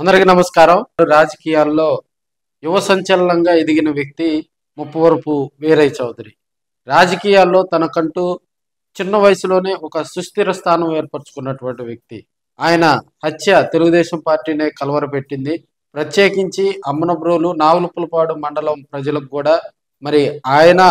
అందరికీ నమస్కారం. రాజకీయాల్లో యువ సంచలనంగా ఎదిగిన వ్యక్తి ముప్పవరపు వీరయ్య చౌదరి. రాజకీయాల్లో తనకంటూ చిన్న వయసులోనే ఒక సుస్థిర స్థానం ఏర్పరచుకున్నటువంటి వ్యక్తి. ఆయన హత్య తెలుగుదేశం పార్టీనే కలవరపెట్టింది. ప్రత్యేకించి అమ్మనబ్రోలు, నాగులుపులపాడు మండలం ప్రజలకు కూడా మరి ఆయన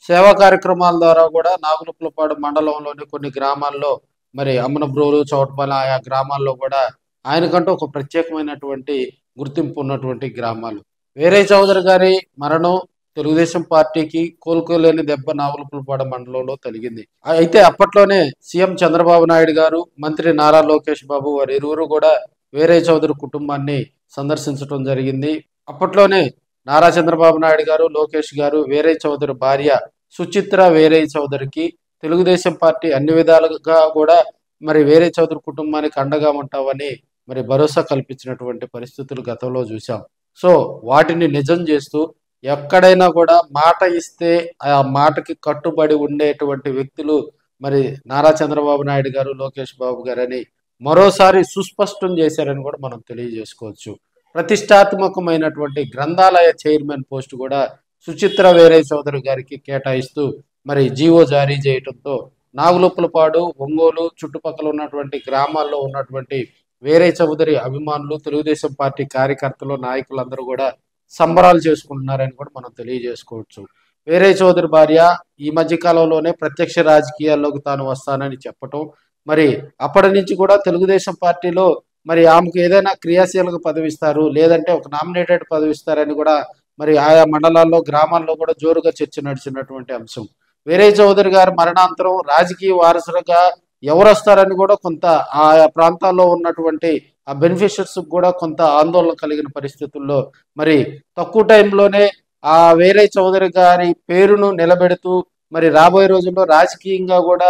సేవా కార్యక్రమాల ద్వారా కూడా నాగులుపులపాడు మండలంలోని కొన్ని గ్రామాల్లో మరి అమ్మనబ్రోలు, చౌటపల్లి ఆయా గ్రామాల్లో కూడా ఆయనకంటూ ఒక ప్రత్యేకమైనటువంటి గుర్తింపు ఉన్నటువంటి గ్రామాలు. వీరయ్య చౌదరి గారి మరణం తెలుగుదేశం పార్టీకి కోలుకోలేని దెబ్బ నాగులుపులపాడు మండలంలో తగిలింది. అయితే అప్పట్లోనే సీఎం చంద్రబాబు నాయుడు గారు, మంత్రి నారా లోకేష్ బాబు వారి ఇరువురు కూడా వీరయ్య చౌదరి కుటుంబాన్ని సందర్శించడం జరిగింది. అప్పట్లోనే నారా చంద్రబాబు నాయుడు గారు, లోకేష్ గారు వీరయ్య చౌదరి భార్య సుచిత్ర వీరయ్య చౌదరికి తెలుగుదేశం పార్టీ అన్ని విధాలుగా కూడా మరి వీరయ్య చౌదరి కుటుంబానికి అండగా ఉంటామని మరి భరోసా కల్పించినటువంటి పరిస్థితులు గతంలో చూసాం. సో వాటిని నిజం చేస్తూ ఎక్కడైనా కూడా మాట ఇస్తే ఆ మాటకి కట్టుబడి ఉండేటువంటి వ్యక్తులు మరి నారా చంద్రబాబు నాయుడు గారు, లోకేష్ బాబు గారని మరోసారి సుస్పష్టం చేశారని కూడా మనం తెలియజేసుకోవచ్చు. ప్రతిష్టాత్మకమైనటువంటి గ్రంథాలయ చైర్మన్ పోస్ట్ కూడా సుచిత్ర వీరయ్య చౌదరి గారికి కేటాయిస్తూ మరి జీవో జారీ చేయడంతో నాగులుపులపాడు, ఒంగోలు చుట్టుపక్కల ఉన్నటువంటి గ్రామాల్లో ఉన్నటువంటి వీరయ్య చౌదరి అభిమానులు, తెలుగుదేశం పార్టీ కార్యకర్తలు, నాయకులందరూ కూడా సంబరాలు చేసుకుంటున్నారని కూడా మనం తెలియజేసుకోవచ్చు. వీరయ్య చౌదరి భార్య ఈ మధ్య కాలంలోనే ప్రత్యక్ష రాజకీయాల్లోకి తాను వస్తానని చెప్పటం, మరి అప్పటి నుంచి కూడా తెలుగుదేశం పార్టీలో మరి ఆమెకు ఏదైనా క్రియాశీలక పదవి ఇస్తారు, లేదంటే ఒక నామినేటెడ్ పదవి ఇస్తారని కూడా మరి ఆయా మండలాల్లో, గ్రామాల్లో కూడా జోరుగా చర్చ నడిచినటువంటి అంశం. వీరయ్య చౌదరి గారి మరణాంతరం రాజకీయ వారసులుగా ఎవరు వస్తారని కూడా కొంత ఆయా ప్రాంతాల్లో ఉన్నటువంటి ఆ బెనిఫిషియర్స్ కూడా కొంత ఆందోళన కలిగిన పరిస్థితుల్లో మరి తక్కువ టైంలోనే ఆ వీరయ్య చౌదరి గారి పేరును నిలబెడుతూ మరి రాబోయే రోజుల్లో రాజకీయంగా కూడా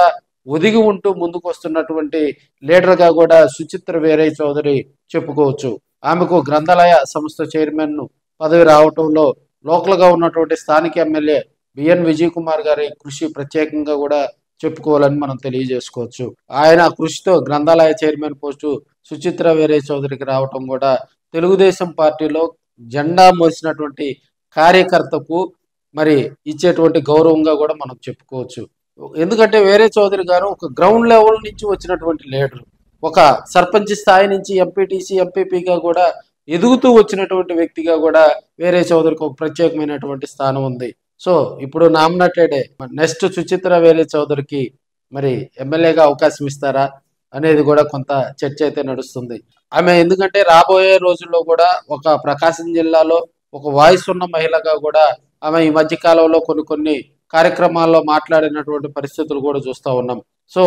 ఒదిగి ఉంటూ ముందుకు వస్తున్నటువంటి లీడర్గా కూడా సుచిత్ర వీరయ్య చౌదరి చెప్పుకోవచ్చు. ఆమెకు గ్రంథాలయ సంస్థ చైర్మన్ పదవి రావటంలో లోకల్గా ఉన్నటువంటి స్థానిక ఎమ్మెల్యే బిఎన్ విజయ్ కుమార్ గారి కృషి ప్రత్యేకంగా కూడా చెప్పుకోవాలని మనం తెలియజేసుకోవచ్చు. ఆయన కృషితో గ్రంథాలయ చైర్మన్ పోస్టు సుచిత్ర వీరయ్య చౌదరికి రావటం కూడా తెలుగుదేశం పార్టీలో జెండా మోసినటువంటి కార్యకర్తకు మరి ఇచ్చేటువంటి గౌరవంగా కూడా మనం చెప్పుకోవచ్చు. ఎందుకంటే వీరయ్య చౌదరి గారు ఒక గ్రౌండ్ లెవెల్ నుంచి వచ్చినటువంటి లీడర్, ఒక సర్పంచ్ స్థాయి నుంచి ఎంపీటీసీ, ఎంపీపీగా కూడా ఎదుగుతూ వచ్చినటువంటి వ్యక్తిగా కూడా వీరయ్య చౌదరికి ఒక ప్రత్యేకమైనటువంటి స్థానం ఉంది. సో ఇప్పుడు నామినేటెడే నెక్స్ట్ సుచిత్ర వీరయ్య చౌదరికి మరి ఎమ్మెల్యేగా అవకాశం ఇస్తారా అనేది కూడా కొంత చర్చ అయితే నడుస్తుంది. ఆమె ఎందుకంటే రాబోయే రోజుల్లో కూడా ఒక ప్రకాశం జిల్లాలో ఒక వాయిస్ ఉన్న మహిళగా కూడా ఆమె ఈ మధ్య కాలంలో కొన్ని కార్యక్రమాల్లో మాట్లాడినటువంటి పరిస్థితులు కూడా చూస్తూ ఉన్నాం. సో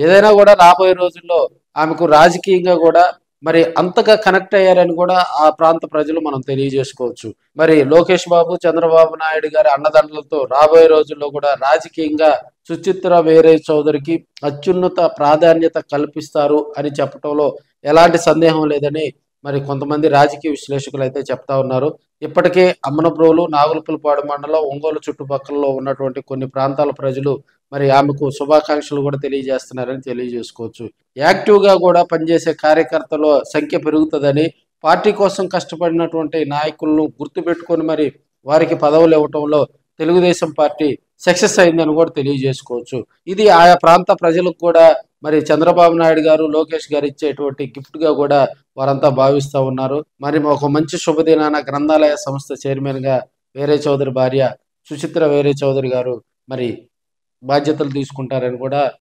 ఏదైనా కూడా రాబోయే రోజుల్లో ఆమెకు రాజకీయంగా కూడా మరి అంతగా కనెక్ట్ అయ్యారని కూడా ఆ ప్రాంత ప్రజలు మనం తెలియజేసుకోవచ్చు. మరి లోకేష్ బాబు, చంద్రబాబు నాయుడు గారి అండదండలతో రాబోయే రోజుల్లో కూడా రాజకీయంగా సుచిత్ర వీరయ్య చౌదరికి అత్యున్నత ప్రాధాన్యత కల్పిస్తారు అని చెప్పడంలో ఎలాంటి సందేహం లేదని మరి కొంతమంది రాజకీయ విశ్లేషకులు అయితే చెప్తా ఉన్నారు. ఇప్పటికే అమ్మనబ్రోలు, నాగులుపులపాడు మండలం, ఒంగోలు చుట్టుపక్కలలో ఉన్నటువంటి కొన్ని ప్రాంతాల ప్రజలు మరి ఆమెకు శుభాకాంక్షలు కూడా తెలియజేస్తున్నారని తెలియజేసుకోవచ్చు. యాక్టివ్గా కూడా పనిచేసే కార్యకర్తల సంఖ్య పెరుగుతుందని, పార్టీ కోసం కష్టపడినటువంటి నాయకులను గుర్తుపెట్టుకొని మరి వారికి పదవులు ఇవ్వటంలో తెలుగుదేశం పార్టీ సక్సెస్ అయిందని కూడా తెలియజేసుకోవచ్చు. ఇది ఆయా ప్రాంత ప్రజలకు కూడా మరి చంద్రబాబు నాయుడు గారు, లోకేష్ గారు ఇచ్చేటువంటి గిఫ్ట్ గా కూడా వారంతా భావిస్తూ ఉన్నారు. మరి ఒక మంచి శుభదినాన గ్రంథాలయ సంస్థ చైర్మన్ గా వీరయ్య చౌదరి భార్య సుచిత్ర వీరయ్య చౌదరి గారు మరి బాధ్యతలు తీసుకుంటారని కూడా